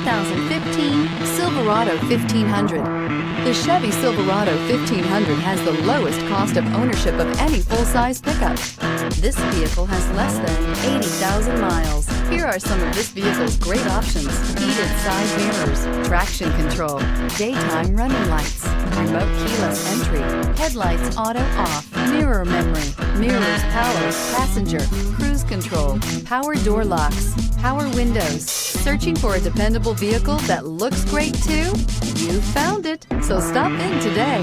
2015 Silverado 1500. The Chevy Silverado 1500 has the lowest cost of ownership of any full-size pickup. This vehicle has less than 80,000 miles. Here are some of this vehicle's great options: heated side mirrors, traction control, daytime running lights, remote keyless entry, headlights auto off, mirror memory, mirrors power, passenger, cruise control, power door locks, power windows. Searching for a dependable vehicle that looks great too? You found it, so stop in today.